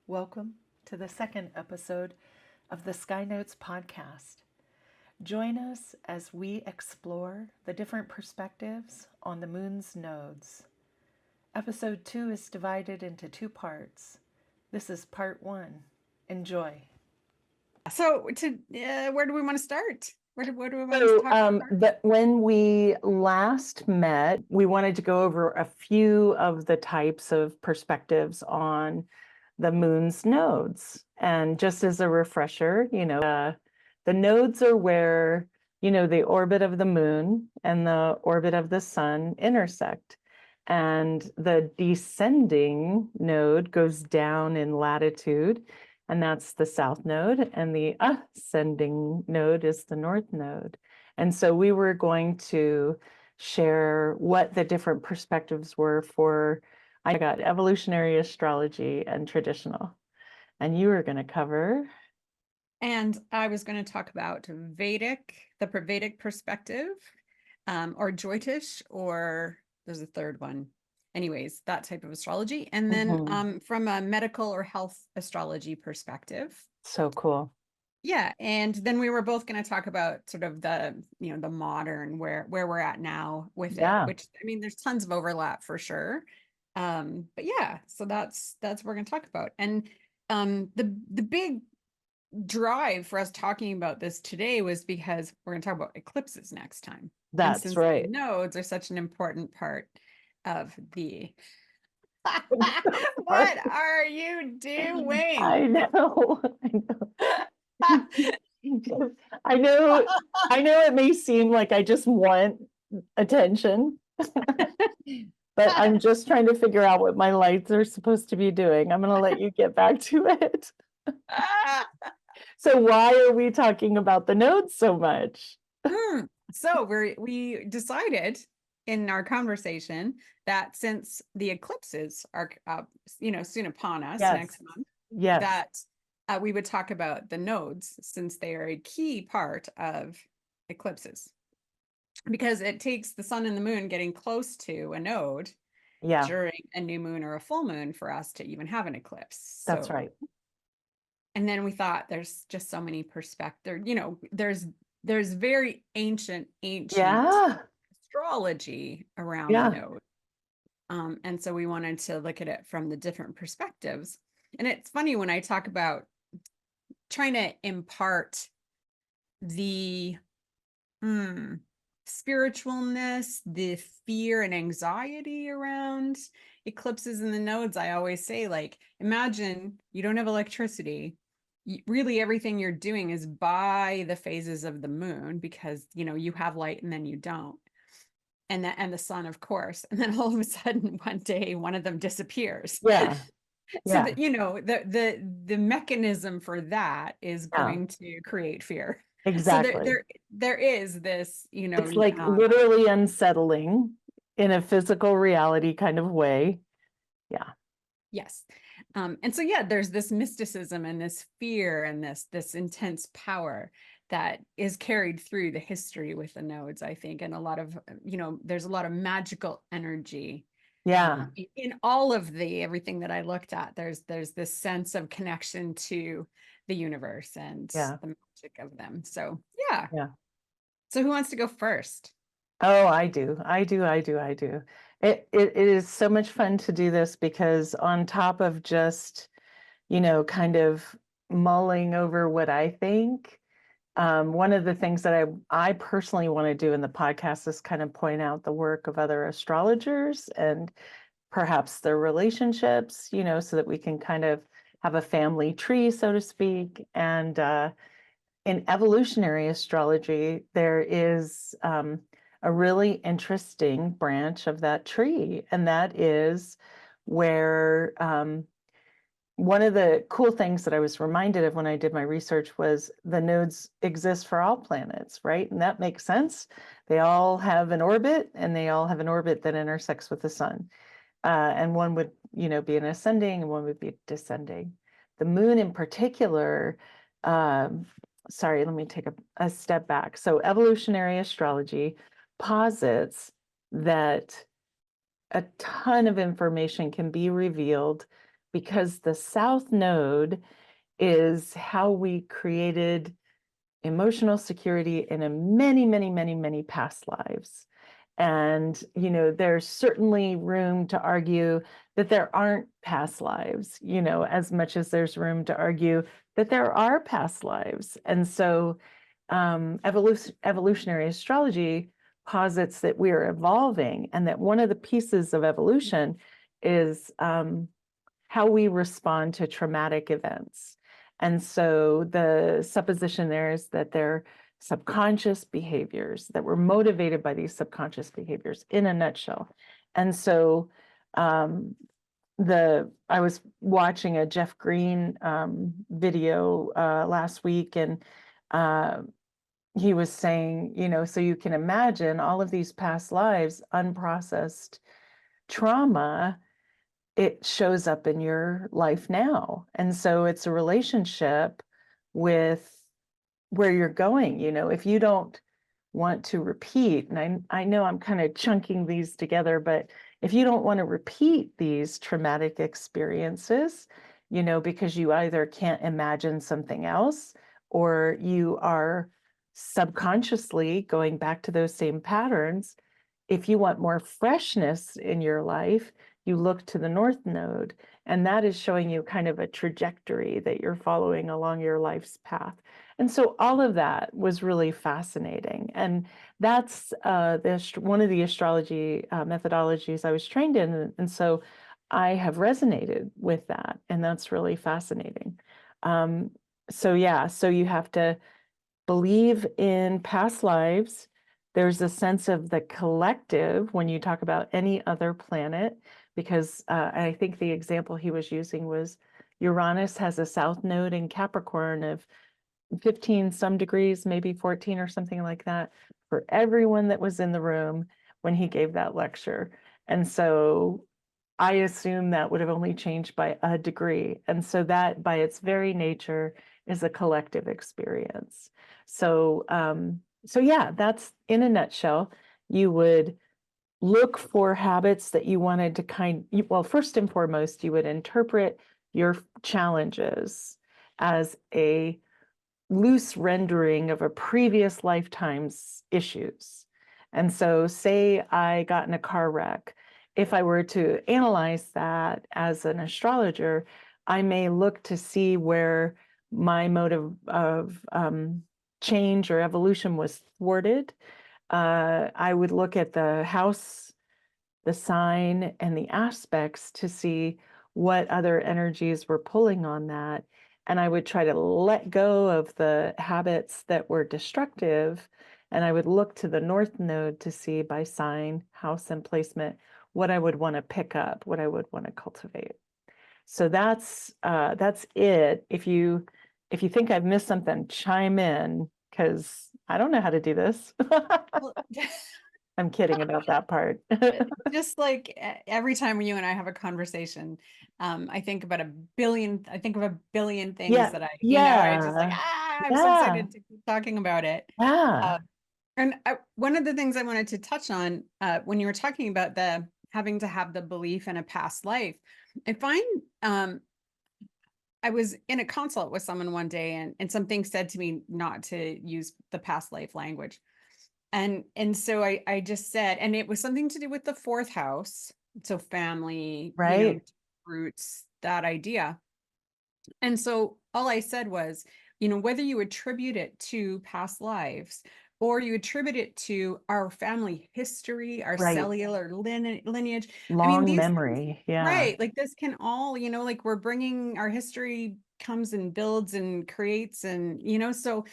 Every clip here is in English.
Welcome to the second episode of the Sky Notes podcast. Join us as we explore the different perspectives on the moon's nodes. Episode 2 is divided into two parts. This is part 1. Enjoy. So, where do we want to start? Where do we want to talk about? When we last met, we wanted to go over a few of the types of perspectives on the moon's nodes. And just as a refresher, the nodes are where, the orbit of the moon and the orbit of the sun intersect. And the descending node goes down in latitude, and that's the south node, and the ascending node is the north node. And so we were going to share what the different perspectives were for, I got evolutionary astrology and traditional. And you were going to cover. And I was going to talk about the Vedic perspective, or Jyotish, or there's a third one. Anyways, that type of astrology. And then from a medical or health astrology perspective. So cool. Yeah. And then we were both going to talk about sort of the modern, where we're at now with it, which, I mean, there's tons of overlap for sure. But yeah, so that's what we're going to talk about. And the big drive for us talking about this today was because we're going to talk about eclipses next time. That's right. Nodes are such an important part of the what are you doing? I know. I know it may seem like I just want attention, but I'm just trying to figure out what my lights are supposed to be doing. I'm going to let you get back to it. So why are we talking about the nodes so much? So we decided in our conversation that since the eclipses are soon upon us next month, that we would talk about the nodes, since they are a key part of eclipses, because it takes the sun and the moon getting close to a node during a new moon or a full moon for us to even have an eclipse. That's right. And then we thought there's just so many perspectives, there's very ancient astrology around the node. And so we wanted to look at it from the different perspectives. And it's funny when I talk about trying to impart the spiritualness, the fear and anxiety around eclipses in the nodes, I always say, like, imagine you don't have electricity. Really, everything you're doing is by the phases of the moon, because you have light and then you don't, and the sun, of course, and then all of a sudden one day one of them disappears. So that the mechanism for that is going to create fear. Exactly. So there is this, it's like literally unsettling in a physical reality kind of way. Yes. And so, there's this mysticism and this fear and this intense power that is carried through the history with the nodes, I think. And a lot of, there's a lot of magical energy. In all of everything that I looked at, there's this sense of connection to the universe and the magic of them. So, So who wants to go first? Oh, I do. It is so much fun to do this, because on top of just, kind of mulling over what I think, one of the things that I personally want to do in the podcast is kind of point out the work of other astrologers and perhaps their relationships, so that we can kind of have a family tree, so to speak. And in evolutionary astrology, there is a really interesting branch of that tree, and that is where one of the cool things that I was reminded of when I did my research was the nodes exist for all planets, right? And that makes sense. They all have an orbit, and they all have an orbit that intersects with the sun. And one would, be an ascending, and one would be descending. The moon in particular, sorry, let me take a step back. So evolutionary astrology posits that a ton of information can be revealed because the South Node is how we created emotional security in a many, many, many, many past lives. And, there's certainly room to argue that there aren't past lives, as much as there's room to argue that there are past lives. And so evolutionary astrology posits that we are evolving, and that one of the pieces of evolution is how we respond to traumatic events. And so the supposition there is that they're subconscious behaviors, that we're motivated by these subconscious behaviors in a nutshell. And so I was watching a Jeff Green video last week, and he was saying, so you can imagine all of these past lives, unprocessed trauma, it shows up in your life now. And so it's a relationship with where you're going. If you don't want to repeat, and I know I'm kind of chunking these together, but if you don't want to repeat these traumatic experiences, because you either can't imagine something else, or you are subconsciously going back to those same patterns, if you want more freshness in your life, you look to the North Node, and that is showing you kind of a trajectory that you're following along your life's path. And so all of that was really fascinating. And that's one of the astrology methodologies I was trained in. And so I have resonated with that, and that's really fascinating. So yeah, so you have to believe in past lives. There's a sense of the collective when you talk about any other planet, because I think the example he was using was Uranus has a south node in Capricorn of 15 some degrees, maybe 14 or something like that, for everyone that was in the room when he gave that lecture. And so I assume that would have only changed by a degree. And so that by its very nature is a collective experience. So, so yeah, that's in a nutshell. You would look for habits that you wanted to well, first and foremost, you would interpret your challenges as a loose rendering of a previous lifetime's issues. And so say I got in a car wreck. If I were to analyze that as an astrologer, I may look to see where my mode of change or evolution was thwarted. I would look at the house, the sign, and the aspects to see what other energies were pulling on that. And I would try to let go of the habits that were destructive. And I would look to the North Node to see by sign, house, and placement what I would want to pick up, what I would want to cultivate. So that's it. If you think I've missed something, chime in, because I don't know how to do this. Well, I'm kidding about that part. just like every time you and I have a conversation, I think of a billion things Yeah, that I just like, yeah, I'm so yeah, excited to keep talking about it. yeah, And one of the things I wanted to touch on when you were talking about the having to have the belief in a past life, I find I was in a consult with someone one day, and something said to me not to use the past life language. And so I just said, and it was something to do with the fourth house. So family, right, roots, that idea. And so all I said was, whether you attribute it to past lives or you attribute it to our family history, our right. cellular lineage, I mean, Long these things, memory, yeah. right? Like this can all, like we're bringing our history comes and builds and creates, and, so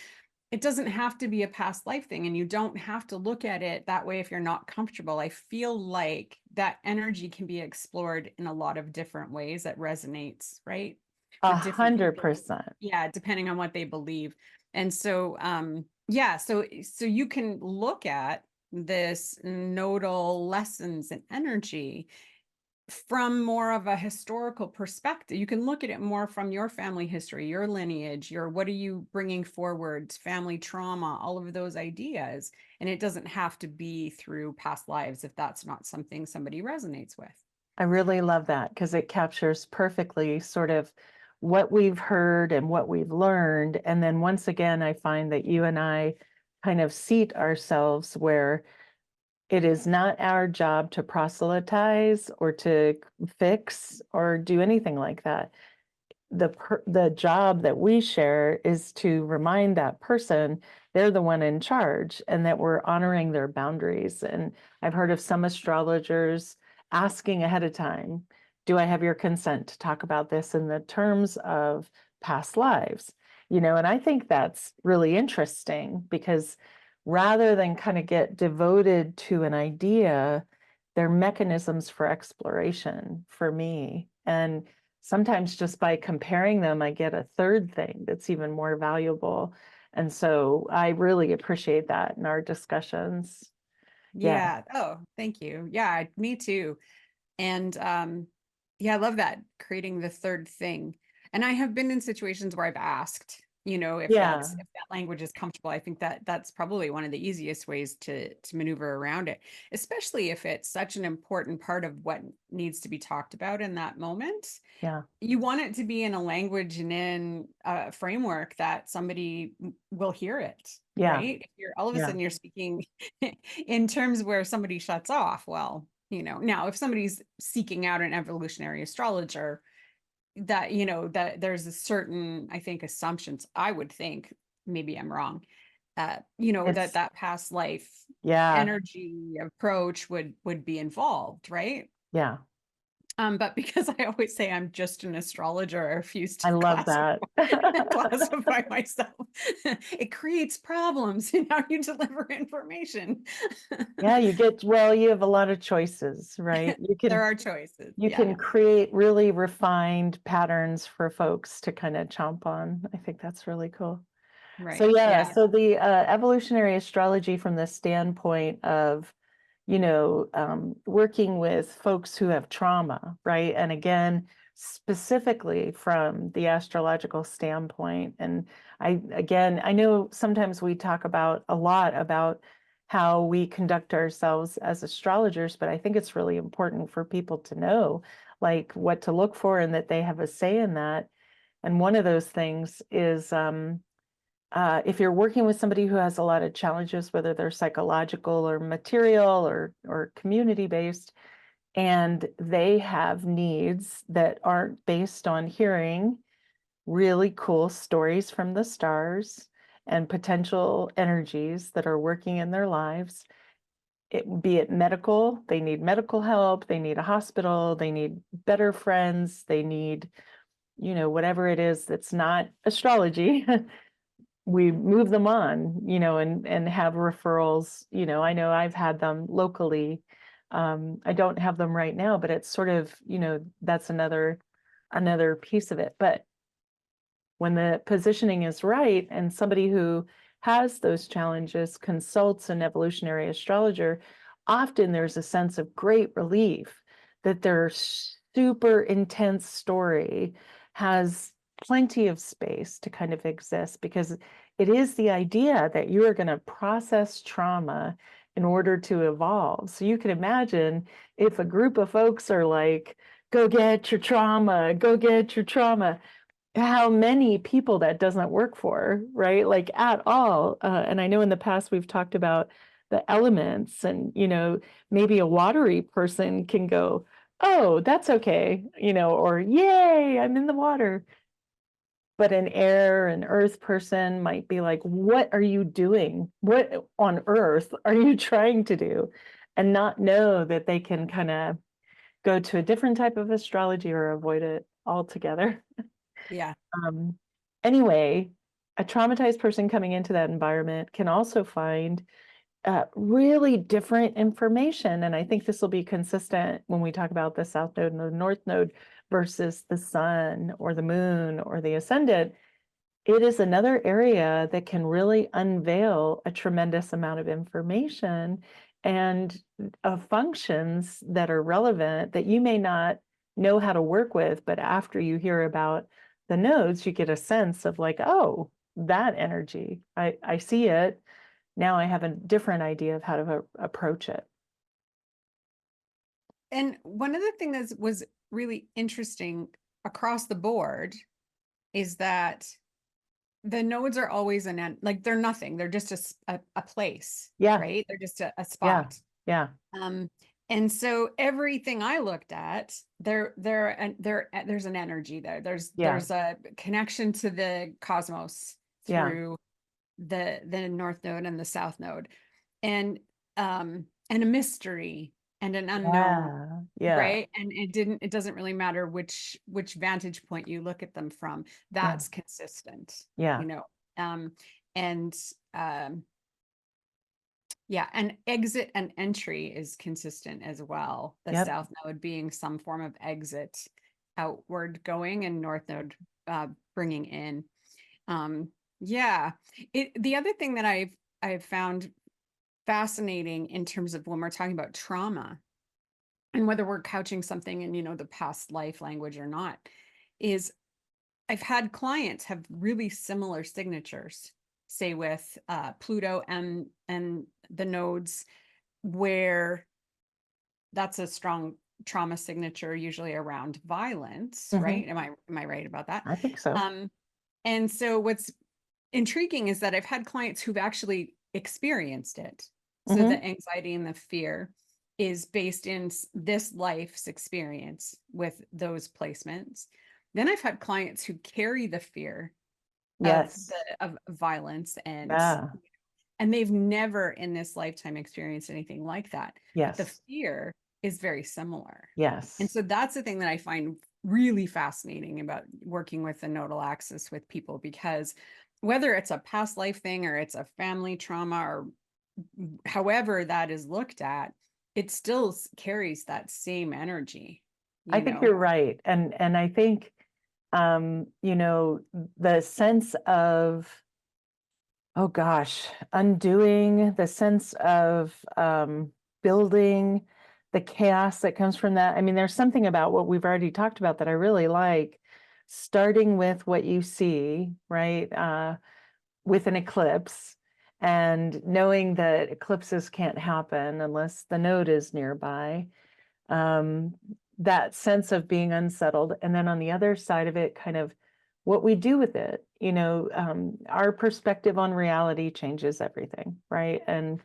it doesn't have to be a past life thing, and you don't have to look at it that way if you're not comfortable. I feel like that energy can be explored in a lot of different ways that resonates, right? A With different hundred people. percent. Yeah, depending on what they believe. And so yeah, so you can look at this nodal lessons and energy from more of a historical perspective. You can look at it more from your family history, your lineage, your what are you bringing forward, family trauma, all of those ideas. And it doesn't have to be through past lives if that's not something somebody resonates with. I really love that because it captures perfectly sort of what we've heard and what we've learned. And then once again, I find that you and I kind of seat ourselves where it is not our job to proselytize or to fix or do anything like that. The job that we share is to remind that person they're the one in charge and that we're honoring their boundaries. And I've heard of some astrologers asking ahead of time, do I have your consent to talk about this in the terms of past lives? And I think that's really interesting because rather than kind of get devoted to an idea, they're mechanisms for exploration for me. And sometimes just by comparing them, I get a third thing that's even more valuable. And so I really appreciate that in our discussions. Yeah, Yeah. Oh, thank you. Yeah, me too. And yeah, I love that, creating the third thing. And I have been in situations where I've asked, if yeah, if that language is comfortable. I think that that's probably one of the easiest ways to maneuver around it, especially if it's such an important part of what needs to be talked about in that moment. yeah, You want it to be in a language and in a framework that somebody will hear it, yeah, right? If you're all of a yeah. sudden you're speaking in terms where somebody shuts off, well, now if somebody's seeking out an evolutionary astrologer, that that there's a certain, I think, assumptions, I would think, maybe I'm wrong, that It's, that past life yeah, energy approach would be involved, right? yeah. But because I always say I'm just an astrologer, I refuse to I love that. classify myself. It creates problems in how you deliver information. Yeah, you have a lot of choices, right? You There can are choices. you Yeah, can create really refined patterns for folks to kind of chomp on. I think that's really cool. So right. yeah, Yeah. so the evolutionary astrology from the standpoint of, working with folks who have trauma, right? And again, specifically from the astrological standpoint. And I know sometimes we talk about a lot about how we conduct ourselves as astrologers, but I think it's really important for people to know like what to look for and that they have a say in that. And one of those things is if you're working with somebody who has a lot of challenges, whether they're psychological or material or community based, and they have needs that aren't based on hearing really cool stories from the stars and potential energies that are working in their lives, be it medical, they need medical help, they need a hospital, they need better friends, they need, whatever it is that's not astrology. We move them on, and have referrals. I know I've had them locally. I don't have them right now, but it's sort of, that's another piece of it. But when the positioning is right and somebody who has those challenges consults an evolutionary astrologer, often there's a sense of great relief that their super intense story has plenty of space to kind of exist because it is the idea that you are going to process trauma in order to evolve. So you can imagine if a group of folks are like, go get your trauma, go get your trauma, how many people that doesn't work for, right? Like at all. And I know in the past we've talked about the elements and, maybe a watery person can go, oh, that's okay, or yay, I'm in the water. But an air and earth person might be like, what are you doing? What on earth are you trying to do? And not know that they can kind of go to a different type of astrology or avoid it altogether. Yeah. Um, anyway, a traumatized person coming into that environment can also find really different information. And I think this will be consistent when we talk about the South Node and the North Node versus the sun or the moon or the ascendant. It is another area that can really unveil a tremendous amount of information and of functions that are relevant that you may not know how to work with, but after you hear about the nodes, you get a sense of like, oh, that energy, I see it. Now I have a different idea of how to approach it. and one of the things that was really interesting across the board is that the nodes are always like they're nothing. They're just a place, Yeah, right? They're just a yeah, spot. yeah, Um, and so everything I looked at, there's an energy there. yeah, There's a connection to the cosmos yeah, through the North Node and the South Node, and a mystery and an unknown, yeah, yeah, right? And it doesn't really matter which vantage point you look at them from. yeah, That's consistent, yeah, you know. Um, and Yeah, and exit and entry is consistent as well. The yep. South Node being some form of exit outward going, and North Node bringing in. Um, yeah. The other thing that I've found fascinating in terms of when we're talking about trauma and whether we're couching something in, the past life language or not, is I've had clients have really similar signatures, say with Pluto and the nodes, where that's a strong trauma signature, usually around violence, Hmm. right? Am I right about that? I think so. Um, and so what's intriguing is that I've had clients who've actually experienced it. So Hmm. the anxiety and the fear is based in this life's experience with those placements. Then I've had clients who carry the fear Yes. of violence, Yeah. and they've never in this lifetime experienced anything like that, but the Yes. fear is very similar. And Yes. so that's the thing that I find really fascinating about working with the nodal axis with people, because whether it's a past life thing or it's a family trauma or however that is looked at, it still carries that same energy, I you think know? you're right. And I think the sense of, oh gosh, undoing, the sense of building, the chaos that comes from that. I mean, there's something about what we've already talked about that I really like, starting with what you see, right? With an eclipse, and knowing that eclipses can't happen unless the node is nearby. um, that sense of being unsettled. And then on the other side of it, kind of what we do with it, our perspective on reality changes everything, right? And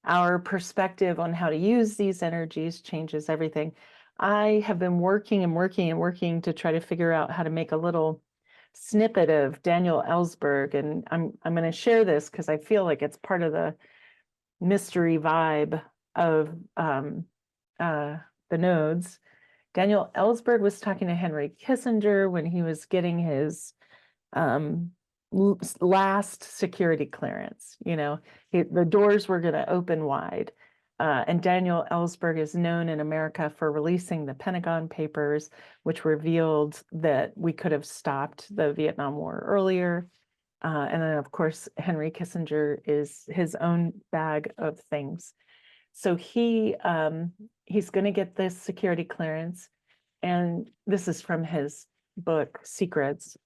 our perspective on how to use these energies changes everything. I have been working and working and working to try to figure out how to make a little snippet of Daniel Ellsberg, and I'm going to share this because I feel like it's part of the mystery vibe of uh, the nodes. Daniel Ellsberg was talking to Henry Kissinger when he was getting his um, last security clearance. The doors were going to open wide. And Daniel Ellsberg is known in America for releasing the Pentagon Papers, which revealed that we could have stopped the Vietnam War earlier. And then, of course, Henry Kissinger is his own bag of things. So he's going to get this security clearance, and this is from his book Secrets.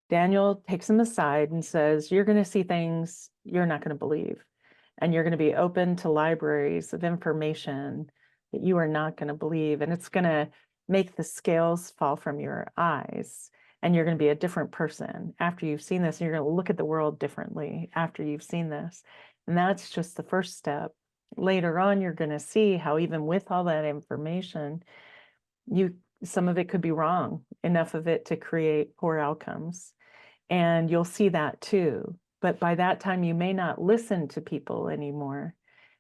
Daniel takes him aside and says, "You're going to see things you're not going to believe, and you're going to be open to libraries of information that you are not going to believe, and it's going to make the scales fall from your eyes." And you're going to be a different person after you've seen this. And you're going to look at the world differently after you've seen this. And that's just the first step. Later on, you're going to see how even with all that information, some of it could be wrong, enough of it to create poor outcomes. And you'll see that too. But by that time, you may not listen to people anymore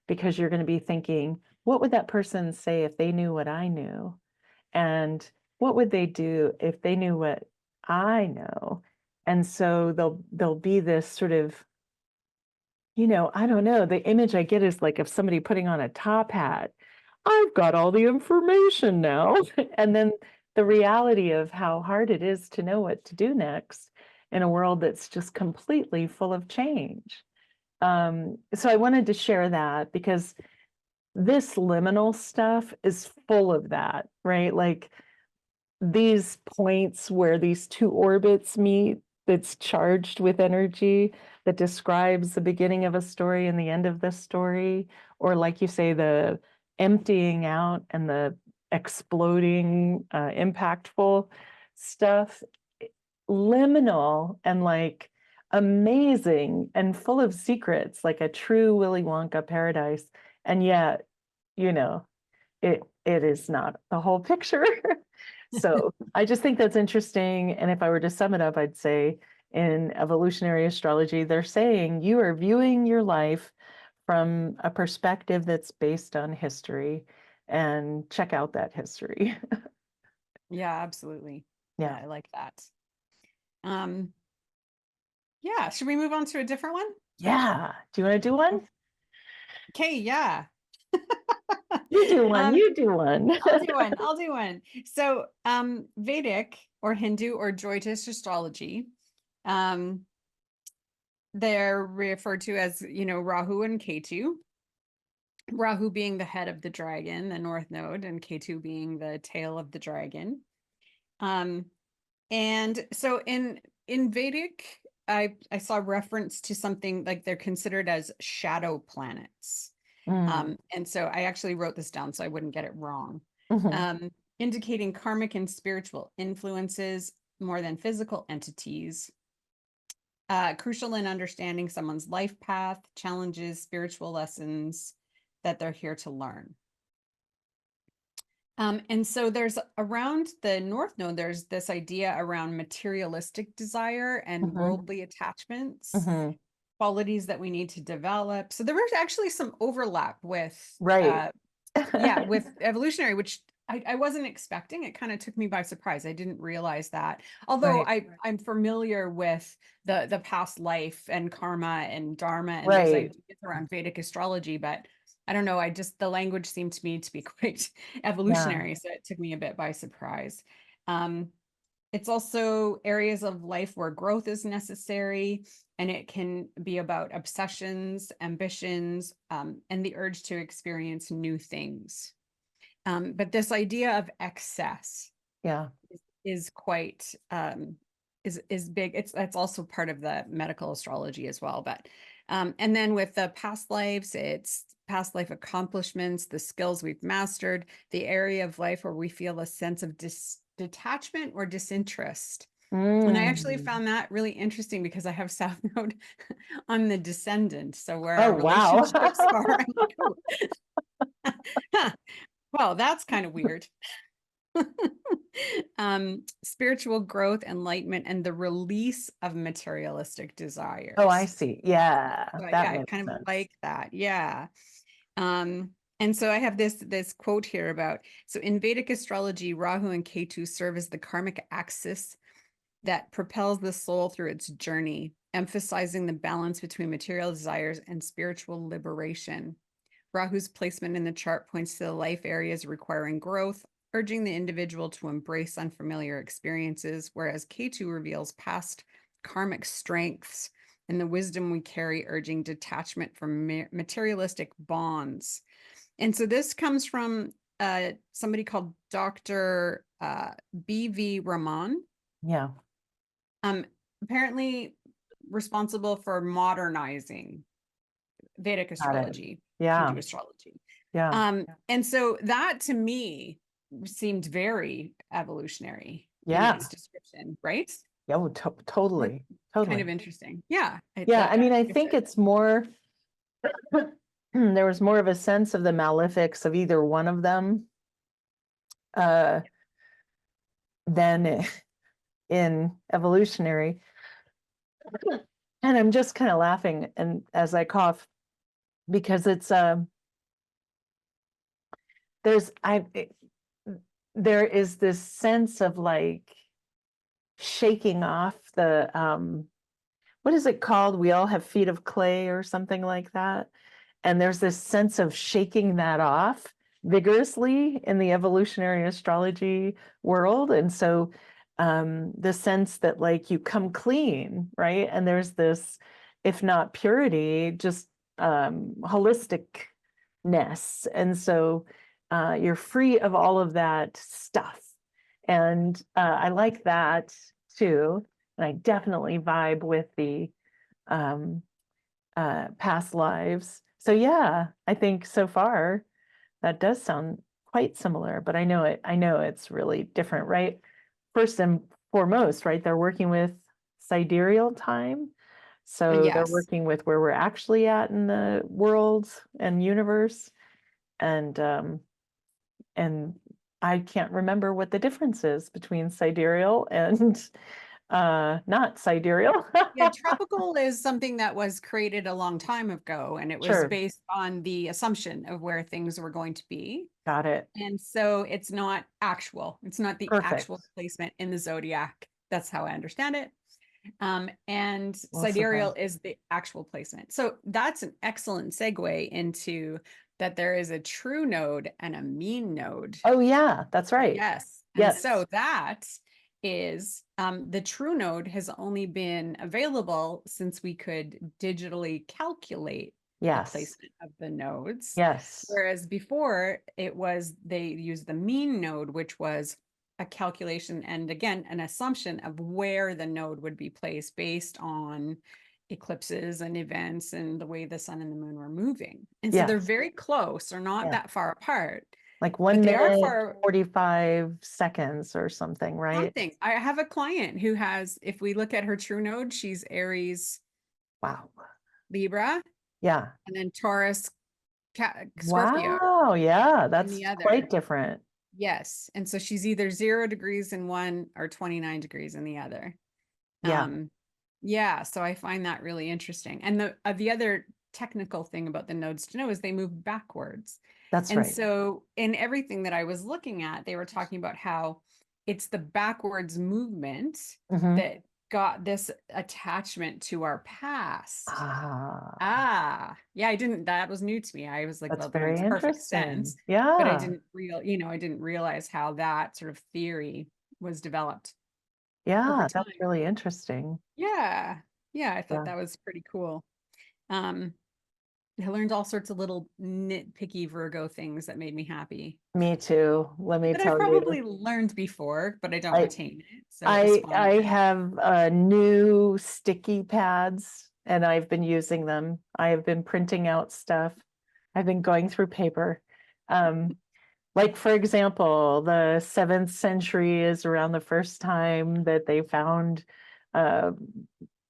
because you're going to be thinking, what would that person say if they knew what I knew? And what would they do if they knew what I know? And so there'll be this sort of, I don't know, the image I get is like of somebody putting on a top hat. I've got all the information now. And then the reality of how hard it is to know what to do next in a world that's just completely full of change. So I wanted to share that because this liminal stuff is full of that, right? Like these points where these two orbits meet, that's charged with energy, that describes the beginning of a story and the end of the story, or like you say, the emptying out and the exploding, impactful stuff, liminal and like amazing and full of secrets, like a true Willy Wonka paradise. And yet, you know, it is not the whole picture. So I just think that's interesting. And if I were to sum it up, I'd say in evolutionary astrology, they're saying you are viewing your life from a perspective that's based on history, and check out that history. Yeah, absolutely. Yeah. I like that. Yeah, should we move on to a different one? Yeah. Do you want to do one? Okay, yeah. You do one. Um, You do one. I'll do one. I'll do one. So, Vedic or Hindu or Jyotish astrology, um, they're referred to as, Rahu and Ketu. Rahu being the head of the dragon, the north node, and Ketu being the tail of the dragon. And so in Vedic, I saw reference to something like they're considered as shadow planets. And so I actually wrote this down so I wouldn't get it wrong. Mhm. Indicating karmic and spiritual influences more than physical entities. Crucial in understanding someone's life path, challenges, spiritual lessons that they're here to learn. And so there's around the North Node, there's this idea around materialistic desire and Mhm. worldly attachments, Mhm. qualities that we need to develop. So there was actually some overlap with, Right. yeah, with evolutionary, which I wasn't expecting. It kind of took me by surprise. I didn't realize that. Although Right. I'm familiar with the past life and karma and dharma and those Right. ideas around Vedic astrology, but I don't know. The language seemed to me to be quite Yeah. evolutionary, so it took me a bit by surprise. Um, it's also areas of life where growth is necessary, and it can be about obsessions, ambitions, and the urge to experience new things. But this idea of excess Yeah. is quite is big. That's also part of the medical astrology as well. But and then with the past lives, it's past life accomplishments, the skills we've mastered, the area of life where we feel a sense of detachment or disinterest. And I actually Mm. found that really interesting because I have South Node on the descendant. So where Oh, our wow. relationships are, I'm like, oh, huh, well, that's kind of weird. Spiritual growth, enlightenment, and the release of materialistic Oh, I desires. see. Yeah, So that yeah, I makes kind of sense. like that. Yeah. And so I have this quote here about, so in Vedic astrology, Rahu and Ketu serve as the karmic axis that propels the soul through its journey, emphasizing the balance between material desires and spiritual liberation. Rahu's placement in the chart points to the life areas requiring growth, urging the individual to embrace unfamiliar experiences, whereas Ketu reveals past karmic strengths and the wisdom we carry, urging detachment from materialistic bonds. And so this comes from somebody called Dr. B.V. Raman, Yeah, apparently responsible for modernizing Vedic got it. astrology, Yeah, Hindu astrology. yeah, And so that to me seemed very evolutionary in yeah, its description, right? yeah, well, That's totally, kind of totally. interesting. Yeah. Yeah, I mean, I Like I think said, it's more, there was more of a sense of the malefics of either one of them uh, than in evolutionary. And I'm just kind of laughing and as I cough because it's there's there is this sense of like shaking off the what is it called? We all have feet of clay or something like that. And there's this sense of shaking that off vigorously in the evolutionary astrology world. And so the sense that like you come clean, right? And there's this, if not purity, just holisticness. And so you're free of all of that stuff. And I like that too. And I definitely vibe with the um, past lives. So yeah, I think so far that does sound quite similar, but I know it's really different, right? First and foremost, right? They're working with sidereal time. So they're Yes. working with where we're actually at in the world and universe. And I can't remember what the difference is between sidereal and not sidereal. Yeah, tropical is something that was created a long time ago, and it was Sure, based on the assumption of where things were going to be. got it. And so it's not actual. It's not the actual Perfect. placement in the zodiac. That's how I understand it. And Well said. sidereal is the actual placement. So that's an excellent segue into that there is a true node and a mean node. Oh yeah, that's right. Yes. And Yes, so that is the true node has only been available since we could digitally calculate the yes, placement of the nodes. yes, Whereas before it was they used the mean node, which was a calculation and again an assumption of where the node would be placed based on eclipses and events and the way the sun and the moon were moving. And so they're yes, very close or not yeah. that far apart, Like but one they are minute, far 45 seconds or something, right? something. I have a client who has, if we look at her true node, she's Aries, Wow. Libra, Yeah. and then Taurus, Scorpio Wow. Yeah, in that's the quite other. different. Yes. And so she's either 0 degrees in one or 29 degrees in the other. Yeah, Yeah, so I find that really interesting. And the other technical thing about the nodes to know is they move backwards. that's And right. so in everything that I was looking at, they were talking about how it's the backwards movement Hmm. that got this attachment to our past. Ah, Ah, yeah, I didn't, that was new to me. I was like, that's well, that very makes perfect interesting. sense. But Yeah. I didn't realize how that sort of theory was developed over Yeah, that's time. really interesting. Yeah. Yeah, I thought Yeah. that was pretty cool. Um, I learned all sorts of little nitpicky Virgo things that made me happy Me too. Let me that I've tell you. probably learned before, but I don't I retain it. So it was I fun. have new sticky pads and I've been using them. I have been printing out stuff. I've been going through paper. Um, like for example, the 7th century is around the first time that they found uh,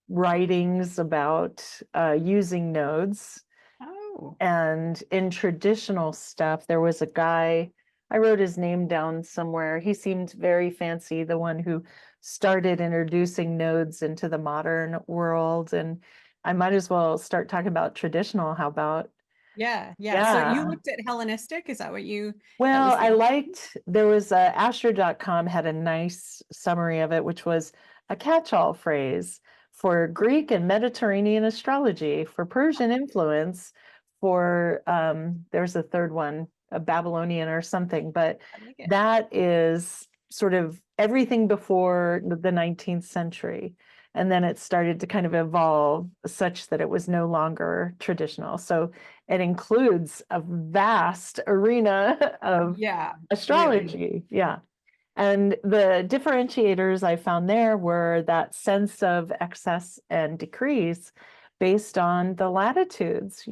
writings about using nodes. Oh, And in traditional stuff, there was a guy, I wrote his name down somewhere. He seemed very fancy, the one who started introducing nodes into the modern world. And I might as well start talking about traditional. How about? yeah, yeah. So you Yeah. looked at Hellenistic? Is that what you, that Well, was the I interesting? liked, there was Astro.com had a nice summary of it, which was a catch-all phrase for Greek and Mediterranean astrology, for Persian influence, for there's a third one, a Babylonian or something, but I like it. that is sort of everything before the 19th century. And then it started to kind of evolve such that it was no longer traditional. So it includes a vast arena of Yeah, really. astrology. Yeah. And the differentiators I found there were that sense of excess and decrease based on the latitudes,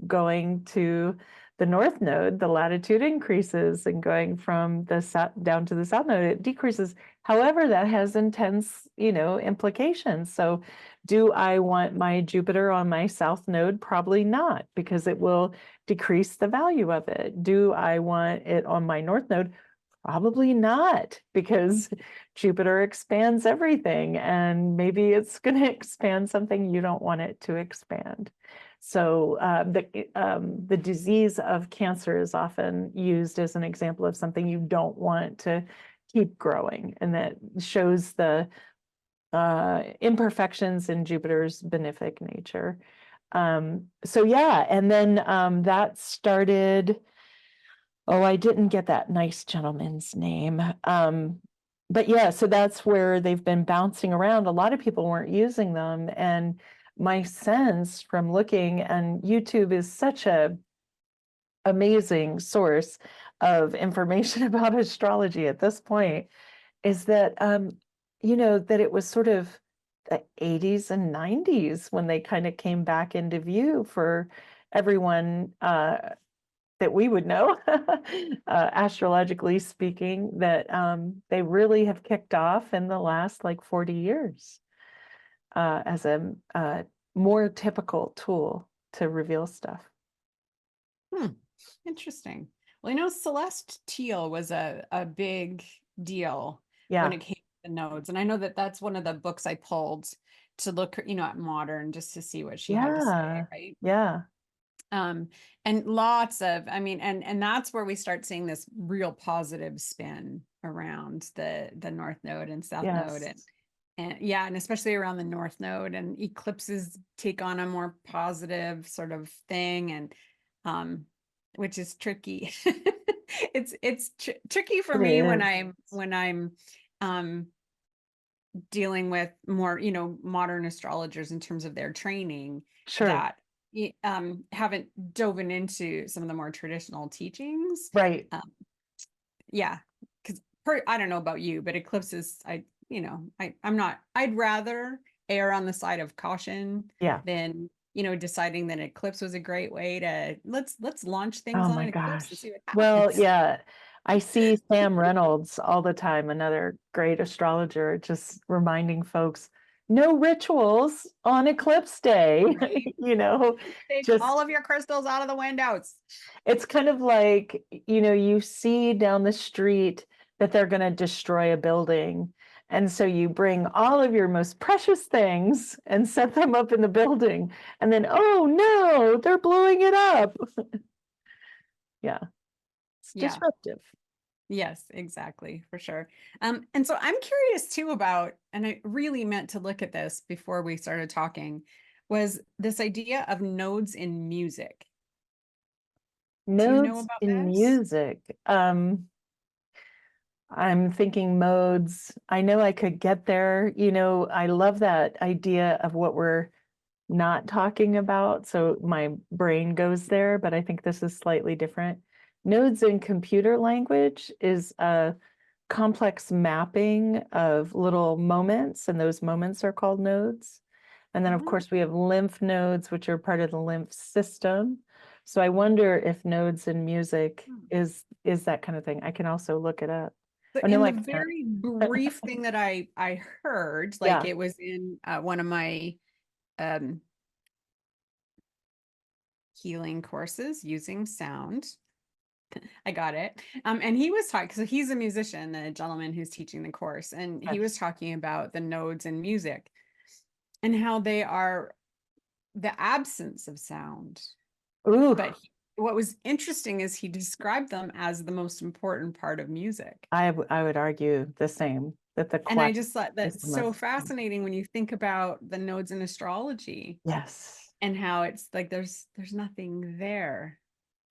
going to the north node, the latitude increases, and going from the south down to the south node, it decreases. However, that has intense, implications. So do I want my Jupiter on my south node? Probably not, because it will decrease the value of it. Do I want it on my north node? Probably not, because Jupiter expands everything, and maybe it's going to expand something you don't want it to expand. So the disease of cancer is often used as an example of something you don't want to keep growing, and that shows the imperfections in Jupiter's benefic nature. So yeah, and then that started. Oh, I didn't get that nice gentleman's name. But yeah, so that's where they've been bouncing around. A lot of people weren't using them. And my sense from looking, and YouTube is such a amazing source of information about astrology at this point, is that that it was sort of the 80s and 90s when they kind of came back into view for everyone that we would know, astrologically speaking, that they really have kicked off in the last like 40 years as a more typical tool to reveal stuff. Interesting. Well, I know Celeste Teal was a big deal when Yeah. it came to the nodes. And I know that that's one of the books I pulled to look, at modern just to see what she had to say, Yeah. right? Yeah. Um, and lots of, I mean, and that's where we start seeing this real positive spin around the North Node and South Node Yes. and yeah, and especially around the North Node, and eclipses take on a more positive sort of thing, and which is tricky. It's tricky for It me is. when I'm um dealing with more, modern astrologers in terms of their training Sure. that haven't dove into some of the more traditional teachings. Right. Yeah, because I don't know about you, but eclipses, I'm not, I'd rather err on the side of caution Yeah. than, deciding that eclipse was a great way to let's launch things Oh on my an eclipse and gosh. see what Well, happens. yeah. I see Sam Reynolds all the time, another great astrologer, just reminding folks, no rituals on eclipse day, Right? Take just all of your crystals out of the windows. it's kind of like, you see down the street that they're going to destroy a building. And so you bring all of your most precious things and set them up in the building. And then, oh no, they're blowing it up. Yeah, it's Yeah. disruptive. Yes, exactly, for sure. And so I'm curious too about, and I really meant to look at this before we started talking, was this idea of nodes in music. Do you know Nodes about in this? music. I'm thinking modes. I know I could get there. I love that idea of what we're not talking about. So my brain goes there, but I think this is slightly different. Nodes in computer language is a complex mapping of little moments, and those moments are called nodes. And then, of Oh. course, we have lymph nodes, which are part of the lymph system. So I wonder if nodes in music Hmm. is that kind of thing. I can also look it up. So Oh, no, in the I can't. very brief thing that I heard, like Yeah. it was in one of my um, healing courses using sound. I got it. And he was talking, so he's a musician, the gentleman who's teaching the course, and he was Yes. talking about the nodes in music and how they are the absence of sound. Ooh, But what was interesting is he described them as the most important part of music. I would argue the same, that the And I quiet just thought is that's the so most. fascinating when you think about the nodes in astrology Yes, and how it's like there's nothing there.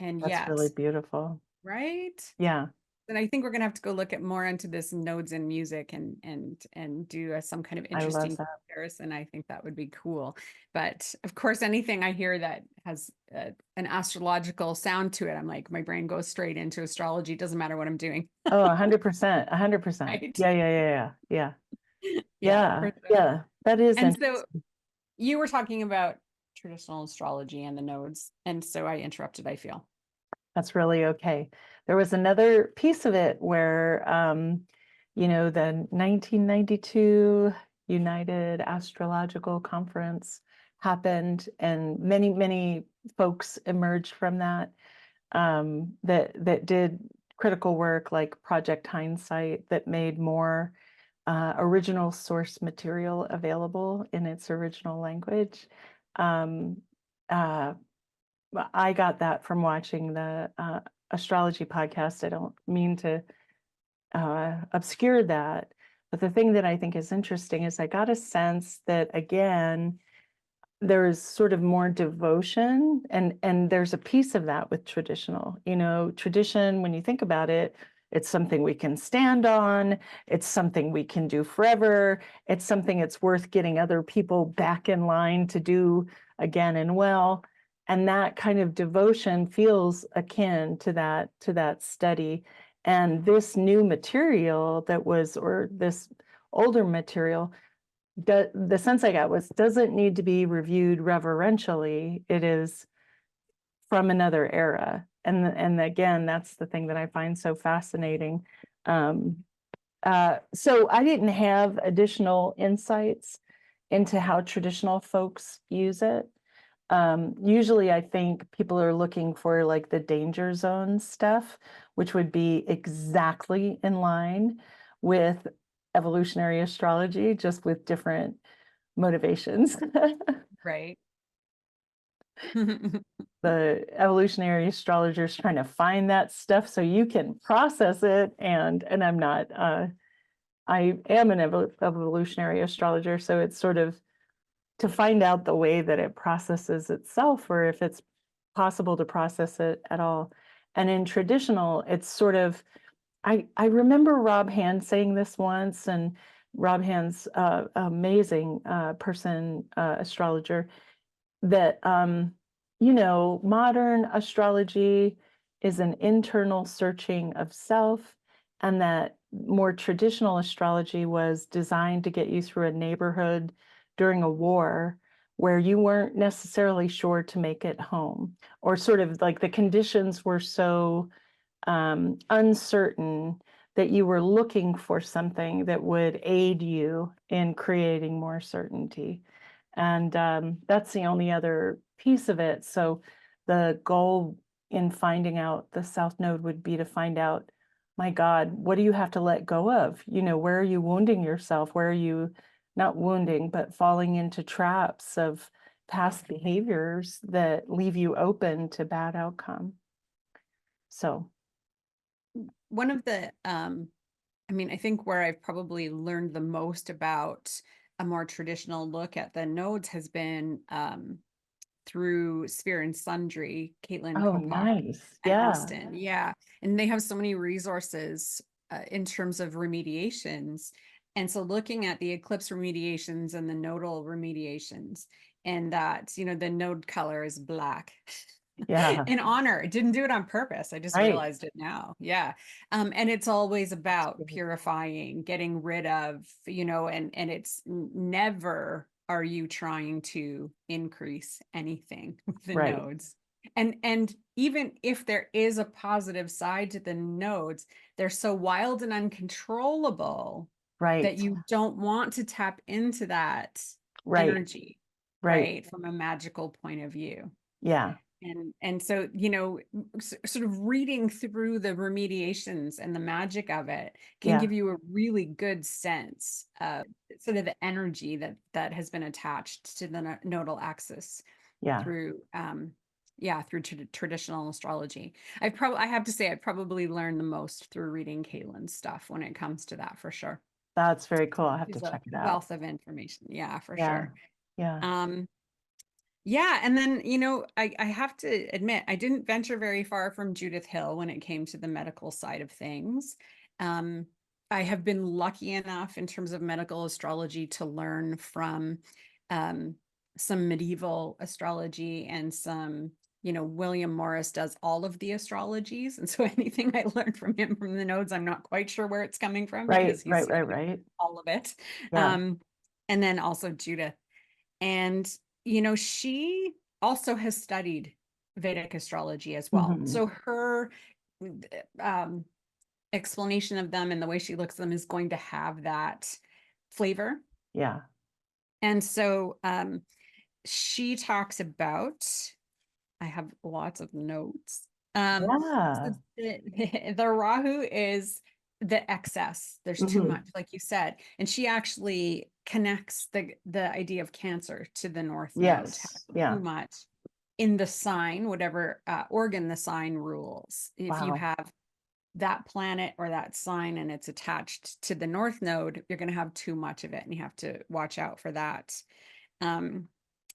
And that's yet, really beautiful. right? Yeah, And I think we're gonna have to go look at more into this nodes in music and do some kind of I love interesting that. comparison. I think that would be cool. But of course, anything I hear that has an astrological sound to it, I'm like, my brain goes straight into astrology. Doesn't matter what I'm doing, Oh, 100%, 100%. right? Yeah, yeah, yeah, yeah, yeah, Yeah, yeah, for sure. yeah. That is And so interesting. you were talking about traditional astrology and the nodes, and so I interrupted, I feel. That's really okay. There was another piece of it where, the 1992 United Astrological Conference happened, and many, many folks emerged from that, that did critical work like Project Hindsight that made more original source material available in its original language. Um, uh, I got that from watching the astrology podcast. I don't mean to obscure that, but the thing that I think is interesting is I got a sense that, again, there's sort of more devotion, and there's a piece of that with traditional. Tradition, when you think about it, it's something we can stand on, it's something we can do forever, it's something it's worth getting other people back in line to do again and well. And that kind of devotion feels akin to that study. And this new material or this older material, the sense I got was, doesn't need to be reviewed reverentially. It is from another era. And again, that's the thing that I find so fascinating. So I didn't have additional insights into how traditional folks use it. Usually I think people are looking for like the danger zone stuff, which would be exactly in line with evolutionary astrology, just with different motivations. Right. The evolutionary astrologer is trying to find that stuff so you can process it, and I'm not. I am an evolutionary astrologer, so it's sort of to find out the way that it processes itself, or if it's possible to process it at all. And in traditional, it's sort of, I remember Rob Hand saying this once, and Rob Hand's amazing person, astrologer, that modern astrology is an internal searching of self, and that more traditional astrology was designed to get you through a neighborhood during a war where you weren't necessarily sure to make it home, or sort of like the conditions were so uncertain that you were looking for something that would aid you in creating more certainty. And that's the only other piece of it. So the goal in finding out the South Node would be to find out, my God, what do you have to let go of? Where are you wounding yourself? Where are you not wounding, but falling into traps of past behaviors that leave you open to bad outcome? So, One of the I think where I've probably learned the most about a more traditional look at the nodes has been through Sphere and Sundry, Caitlin oh, Kopar nice. and Yeah. Austin. Yeah. And they have so many resources in terms of remediations. And so looking at the eclipse remediations and the nodal remediations, and that, the node color is black. Yeah. In honor. I didn't do it on purpose. I just Right. realized it now. Yeah. And it's always about purifying, getting rid of, and it's never are you trying to increase anything with the Right. nodes. And even if there is a positive side to the nodes, they're so wild and uncontrollable that Right. you don't want to tap into that Right. energy, Right. right? From a magical point of view. Yeah. And so, sort of reading through the remediations and the magic of it can Yeah. give you a really good sense of sort of the energy that has been attached to the nodal axis Yeah. through through traditional astrology. I have to say I probably learned the most through reading Caitlin's stuff when it comes to that, for sure. That's very cool. I'll have to She's a check it out. wealth of information. Yeah, for Yeah. sure. Yeah. Um, yeah, and then, I have to admit, I didn't venture very far from Judith Hill when it came to the medical side of things. Um, I have been lucky enough in terms of medical astrology to learn from um, some medieval astrology and some, William Morris does all of the astrologies. And so anything I learned from him from the nodes, I'm not quite sure where it's coming from Right. because he's Right. Right. studied Right. all of it. Yeah. Um, and then also Judith. And, she also has studied Vedic astrology as well. Hmm. So her um, explanation of them and the way she looks at them is going to have that flavor. Yeah. And so she talks about, I have lots of notes. So Yeah. the Rahu is the excess. There's too Hmm. much, like you said. And she actually connects the idea of Cancer to the North Node, Yes. too Yeah. much in the sign, whatever organ the sign rules. If you Wow. have that planet or that sign and it's attached to the North Node, you're going to have too much of it, and you have to watch out for that. Um,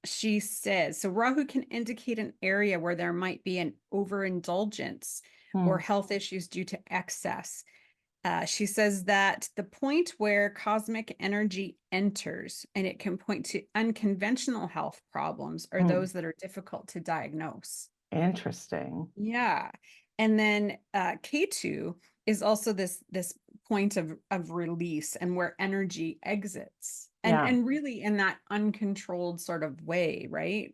she says, so Rahu can indicate an area where there might be an overindulgence or Hmm. health issues due to excess. She says that the point where cosmic energy enters and it can point to unconventional health problems are Hmm. those that are difficult to diagnose. Interesting. Yeah. And then K2 is also this point of release and where energy exits. Yeah. And really in that uncontrolled sort of way, right?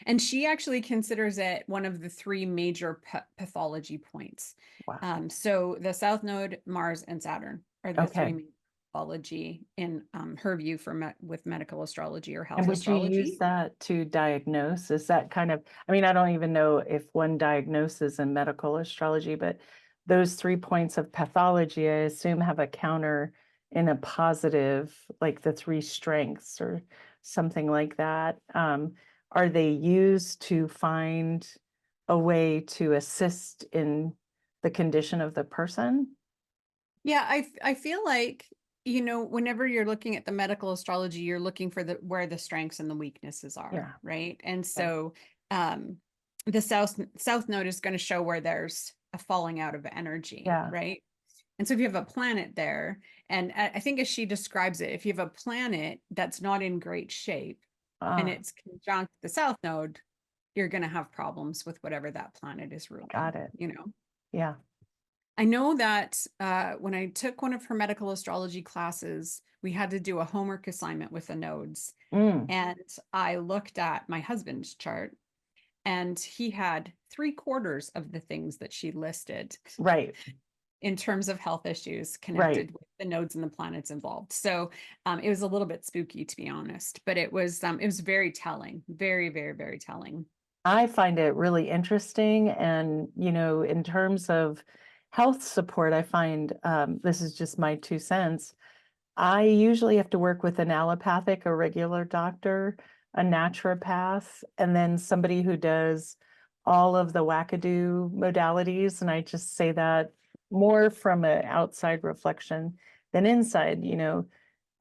And she actually considers it one of the three major pathology points. Wow. So the South Node, Mars, and Saturn are the three Okay. main pathology in her view for with medical astrology or And health would you use astrology. that to diagnose? Is that kind of, I mean, I don't even know if one diagnoses in medical astrology, but those 3 points of pathology, I assume, have a counter in a positive, like the three strengths or something like that. Are they used to find a way to assist in the condition of the person? Yeah, I feel like, whenever you're looking at the medical astrology, you're looking for the where the strengths and the weaknesses are, Yeah. right? And Yeah. so the south node is going to show where there's a falling out of energy, Yeah. right? And so if you have a planet there, and I think as she describes it, if you have a planet that's not in great shape and Ah, it's conjunct the south node, you're going to have problems with whatever that planet is got ruling, it. you know? Yeah. I know that when I took one of her medical astrology classes, we had to do a homework assignment with the nodes. Mm, And I looked at my husband's chart, and he had three-quarters of the things that she listed right. in terms of health issues Right. connected with the nodes and the planets involved. So it was a little bit spooky, to be honest, but it was very telling, very, very, very telling. I find it really interesting. And, in terms of health support, I find this is just my 2 cents. I usually have to work with an allopathic, a regular doctor, a naturopath, and then somebody who does all of the wackadoo modalities. And I just say that more from an outside reflection than inside.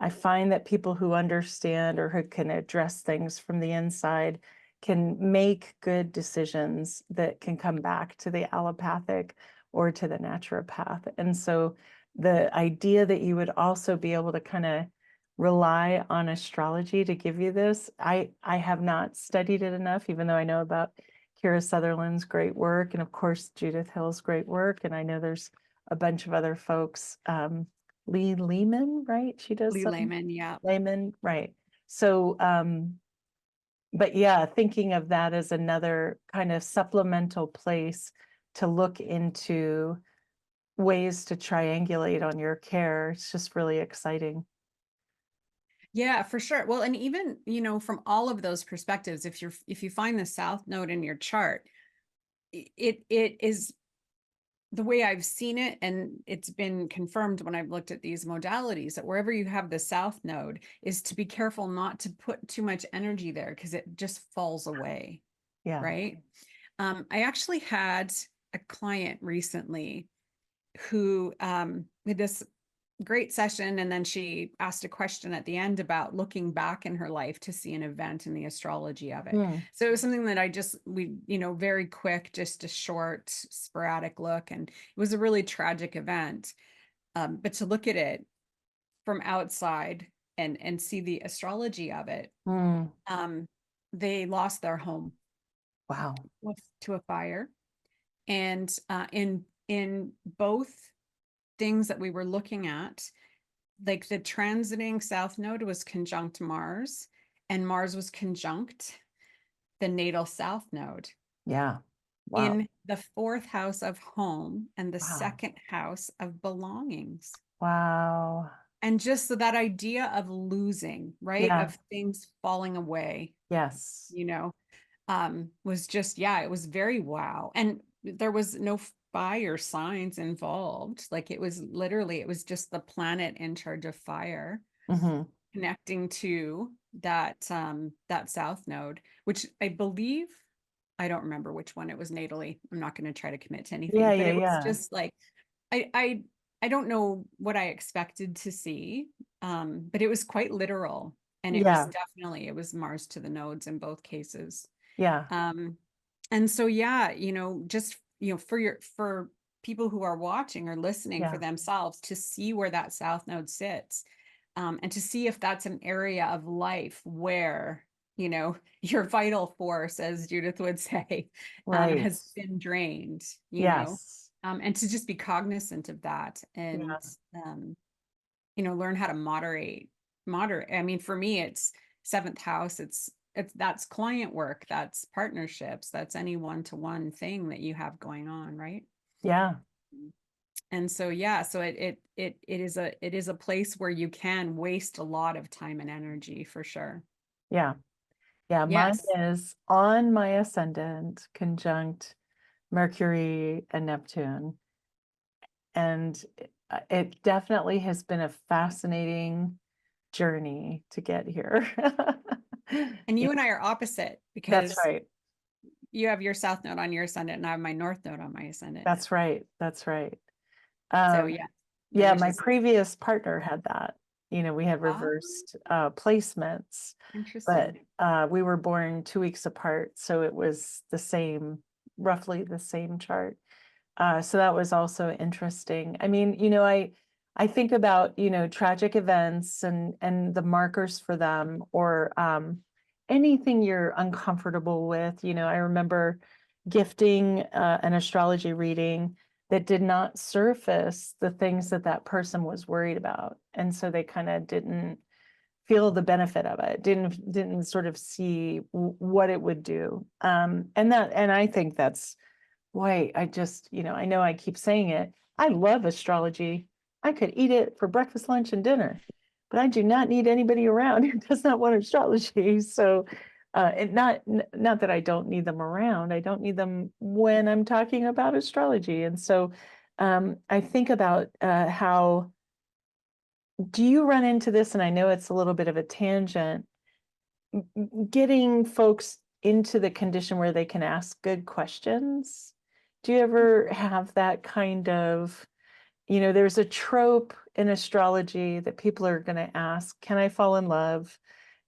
I find that people who understand or who can address things from the inside can make good decisions that can come back to the allopathic or to the naturopath. And so the idea that you would also be able to kind of rely on astrology to give you this, I have not studied it enough, even though I know about Kira Sutherland's great work and of course Judith Hill's great work. And I know there's a bunch of other folks. Lee Lehman, right? She does Lee some Layman, yeah. Lehman, right? So, but yeah, thinking of that as another kind of supplemental place to look into ways to triangulate on your care. It's just really exciting. Yeah, for sure. Well, and even, from all of those perspectives, if you find the south node in your chart, it is the way I've seen it, and it's been confirmed when I've looked at these modalities, that wherever you have the south node is to be careful not to put too much energy there because it just falls away, Yeah. right? I actually had a client recently who did this great session, and then she asked a question at the end about looking back in her life to see an event in the astrology of it. Hmm. So it was something that we very quick, just a short sporadic look, and it was a really tragic event, but to look at it from outside and see the astrology of it, Hmm. um, they lost their home Wow. to a fire, and in both things that we were looking at, like the transiting south node was conjunct Mars, and Mars was conjunct the natal south node Yeah. Wow. in the fourth house of home and the Wow. second house of belongings. Wow. And just so that idea of losing, right? Yeah. Of things falling away, Yes. you know, was just, yeah, it was very wow. And there was no fire signs involved. Like it was just the planet in charge of fire Hmm. connecting to that south node, which I believe, I don't remember which one it was natally. I'm not going to try to commit to Yeah. anything, but Yeah. it was Yeah. just like I I I don't know what I expected to see, but it was quite literal, and Yeah. it was Mars to the nodes in both cases. Yeah. Um, and so yeah, just for people who are watching or listening, for Yeah. themselves to see where that south node sits, and to see if that's an area of life where your vital force, as Judith would say, Right. has been drained, Yes. and to just be cognizant of that, and Yeah. um, learn how to moderate. I mean, for me, it's seventh house. It's that's client work, that's partnerships, that's any one-to-one thing that you have going on, right? Yeah. And so yeah, so it is a place where you can waste a lot of time and energy for sure. Yeah. Yeah. Mine Yes. is on my ascendant conjunct Mercury and Neptune. And it definitely has been a fascinating journey to get here. And Yeah, you and I are opposite that's because right. you have your south node on your ascendant and I have my north node on my ascendant. That's right. That's right. So Um, yeah, yeah, very my just previous partner had that. We had ah, reversed placements, but interesting. we were born 2 weeks apart, so it was the same, roughly the same chart. So that was also interesting. I mean, I think about, tragic events and the markers for them, or anything you're uncomfortable with. I remember gifting an astrology reading that did not surface the things that that person was worried about. And so they kind of didn't feel the benefit of it, didn't sort of see what it would do. And I think that's why I just, I know I keep saying it. I love astrology. I could eat it for breakfast, lunch, and dinner, but I do not need anybody around who does not want astrology. So, not that I don't need them around. I don't need them when I'm talking about astrology. And so, I think about how do you run into this? And I know it's a little bit of a tangent, getting folks into the condition where they can ask good questions. Do you ever have that kind of, there's a trope in astrology that people are going to ask, can I fall in love?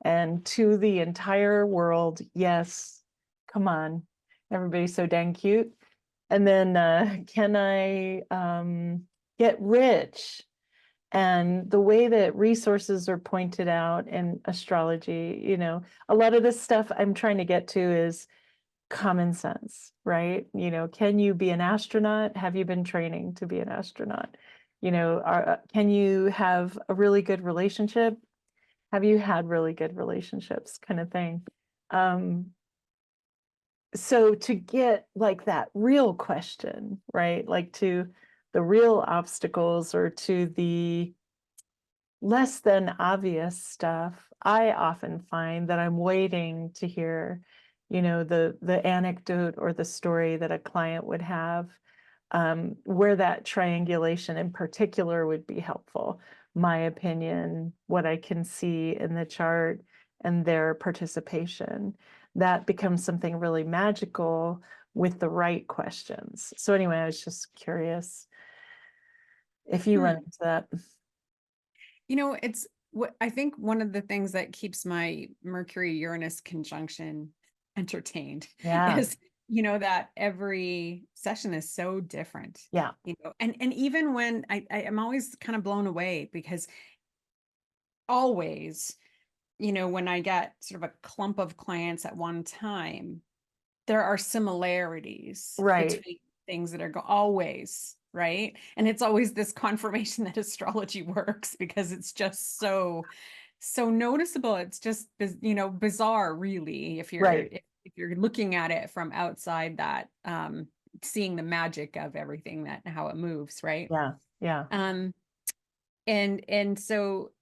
And to the entire world, yes, come on, everybody's so dang cute. And then, can I get rich? And the way that resources are pointed out in astrology, a lot of this stuff I'm trying to get to is common sense, right? Can you be an astronaut? Have you been training to be an astronaut? Can you have a really good relationship? Have you had really good relationships, kind of thing? Um, so to get like that real question, right? Like to the real obstacles, or to the less than obvious stuff, I often find that I'm waiting to hear, the anecdote or the story that a client would have, where that triangulation in particular would be helpful. My opinion, what I can see in the chart, and their participation, that becomes something really magical with the right questions. So anyway, I was just curious if you run Hmm. into that. It's what I think one of the things that keeps my Mercury Uranus conjunction entertained Yeah, is, that every session is so different, yeah, and even when I am always kind of blown away because always, when I get sort of a clump of clients at one time, there are similarities right. between things that are always, right? And it's always this confirmation that astrology works because it's just so noticeable. It's just bizarre, really, if Right. if you're looking at it from outside that, seeing the magic of everything, that how it moves, right? Yeah. Yeah. Um and so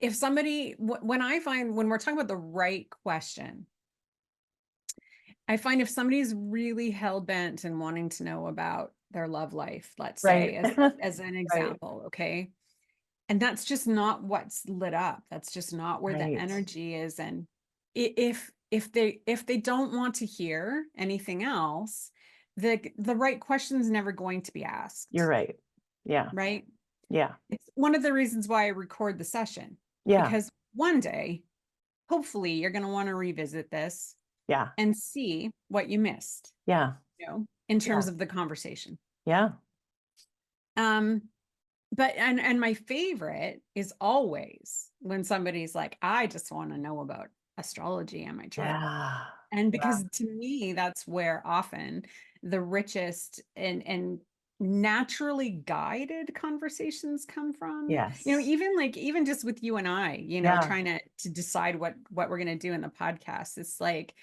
if somebody when I find when we're talking about the right question, I find if somebody's really hell bent and wanting to know about their love life, let's Right. say, as an Right. example, okay? And that's just not what's lit up. That's just not where the Right. energy is. And if they don't want to hear anything else, the right question is never going to be You're asked, right. Yeah. right? Yeah. It's one of the reasons why I record the session, Yeah. because one day, hopefully, you're going to want to revisit this Yeah. and see what you missed, Yeah. in terms Yeah. of the conversation. Yeah. Um, but and my favorite is always when somebody's like, I just want to know about astrology and my chart. Yeah. And Yeah. because to me, that's where often the richest and naturally guided conversations come from. Yes. Even just with you and I, Yeah. trying to decide what we're going to do in the podcast. It's like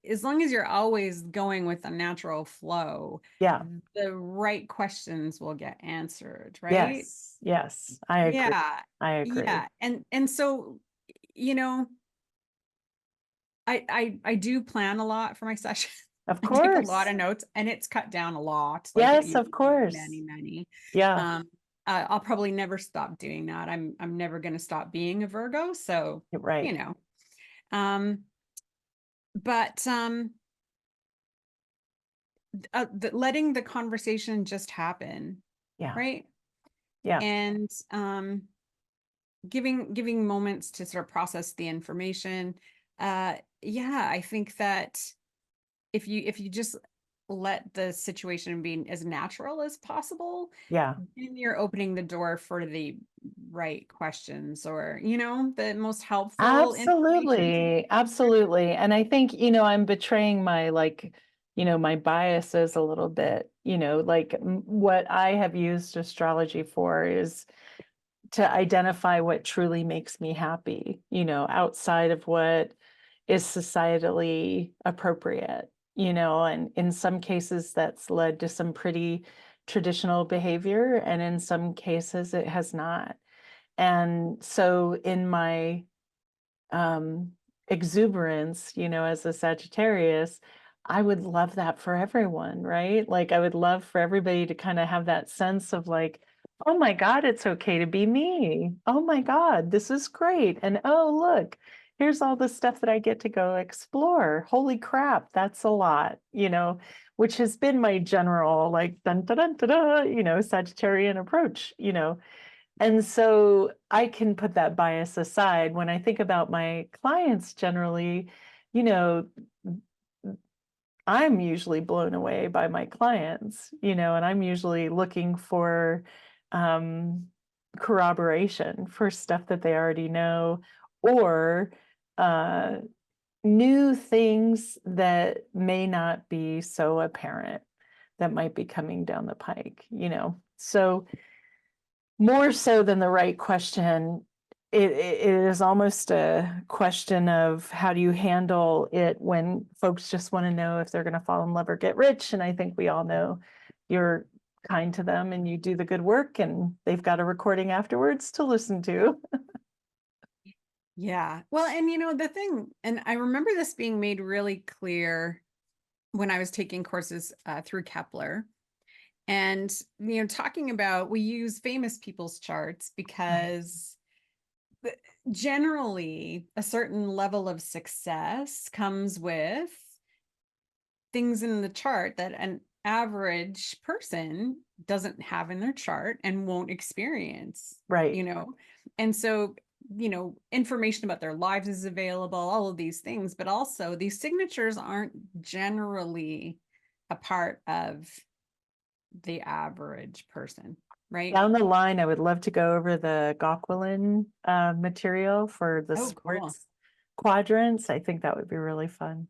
as long as you're always going with a natural flow, Yeah. the right questions will get answered, right? Yes. Yes. I agree. Yeah. I agree. Yeah. And so, you know, I do plan a lot for my session. Of I take a lot course. of notes, and it's cut down a lot. Like it Yes, used of to be course. many. Yeah. Um, I'll probably never stop doing that. I'm never going to stop being a Virgo. So, You're right. you know, um, but letting the conversation just happen, Yeah. right? Yeah. And giving moments to sort of process the information. Yeah, I think that if you just let the situation be as natural as possible, Yeah. then you're opening the door for the right questions, or the most helpful information to. Absolutely. Absolutely. And I think, I'm betraying my my biases a little bit, like what I have used astrology for is to identify what truly makes me happy, outside of what is societally appropriate, and in some cases that's led to some pretty traditional behavior, and in some cases it has not. And so in my um, exuberance, as a Sagittarius, I would love that for everyone, right? Like, I would love for everybody to kind of have that sense of like, oh my God, it's okay to be me. Oh my God, this is great. And oh, look, here's all the stuff that I get to go explore. Holy crap, that's a lot, which has been my general, like, dun dun dun dun, dun, Sagittarian approach, and so I can put that bias aside. When I think about my clients generally, you know, I'm usually blown away by my clients, and I'm usually looking for um, corroboration for stuff that they already know, or uh, new things that may not be so apparent that might be coming down the pike, So more so than the right question, it is almost a question of how do you handle it when folks just want to know if they're going to fall in love or get rich. And I think we all know you're kind to them and you do the good work, and they've got a recording afterwards to listen to. Yeah. Well, and the thing, and I remember this being made really clear when I was taking courses through Kepler. And, talking about, we use famous people's charts Right. because generally a certain level of success comes with things in the chart that an average person doesn't have in their chart and won't experience, Right. you know? And so, information about their lives is available, all of these things, but also these signatures aren't generally a part of the average person, right? Down the line, I would love to go over the Gauquelin material for the Oh, cool. sports quadrants. I think that would be really fun.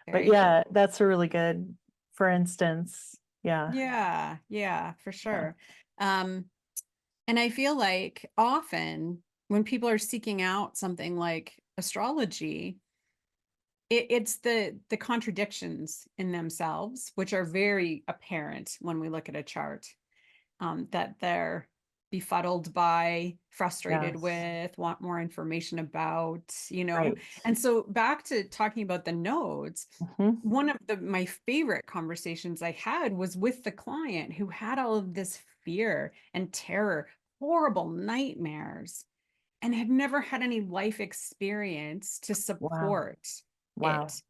But Very cool. yeah, that's a really good, for instance. Yeah. Yeah, for Yeah. sure. Um, and I feel like often when people are seeking out something like astrology, it's the contradictions in themselves, which are very apparent when we look at a chart, that they're befuddled by, frustrated Yes. with, want more information about. Right. And so back to talking about the nodes, Mhm. one of my favorite conversations I had was with the client who had all of this fear and terror, horrible nightmares, and had never had any life experience to Wow. support Wow. it.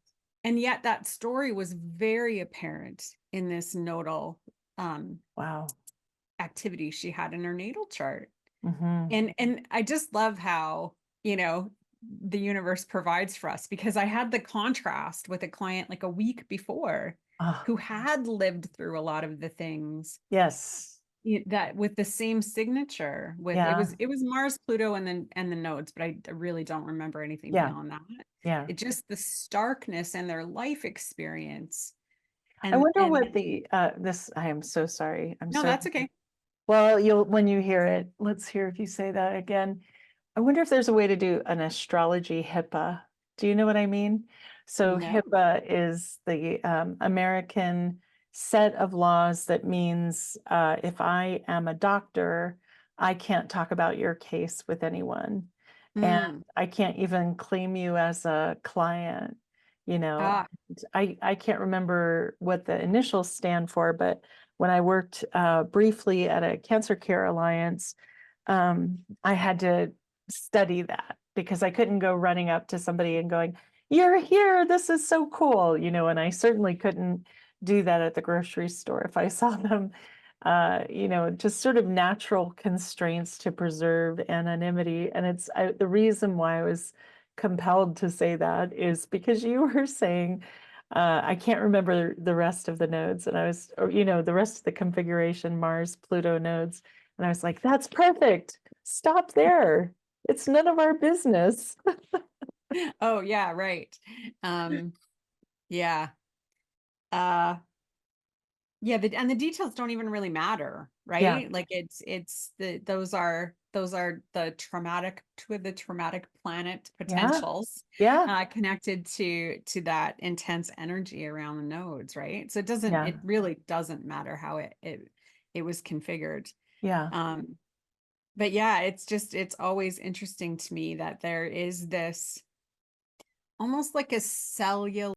And yet that story was very apparent in this nodal um, Wow. activity she had in her natal chart. Hmm. And I just love how, the universe provides for us, because I had the contrast with a client like a week before Ah, who had lived through a lot of the things yes. that with the same signature, with it Yeah. was it was Mars, Pluto, and the nodes, but I really don't remember anything Yeah. beyond that. Yeah. It just the starkness and their life experience I wonder And what the this I am so sorry. I'm no, so that's okay. well, you'll when you hear it, let's hear if you say that again. I wonder if there's a way to do an astrology HIPAA. Do you know what I mean? So No. HIPAA is the American set of laws that means if I am a doctor, I can't talk about your case with anyone. And Mm. I can't even claim you as a client, you know. Ah. I can't remember what the initials stand for, but when I worked briefly at a cancer care alliance, I had to study that because I couldn't go running up to somebody and going, "You're here, this is so cool," you know, and I certainly couldn't do that at the grocery store if I saw them, you know, just sort of natural constraints to preserve anonymity. And the reason why I was compelled to say that is because you were saying, I can't remember the rest of the nodes, and or, you know, the rest of the configuration, Mars, Pluto nodes. And I was like, that's perfect. Stop there. It's none of our business. Oh, yeah, right. Yeah. Uh yeah, and the details don't even really matter, Yeah, right? Like it's those are the traumatic planet yeah, potentials yeah, connected to that intense energy around the nodes, right? So yeah, it really doesn't matter how it was configured. yeah. Um, but yeah, it's always interesting to me that there is this almost like a cellular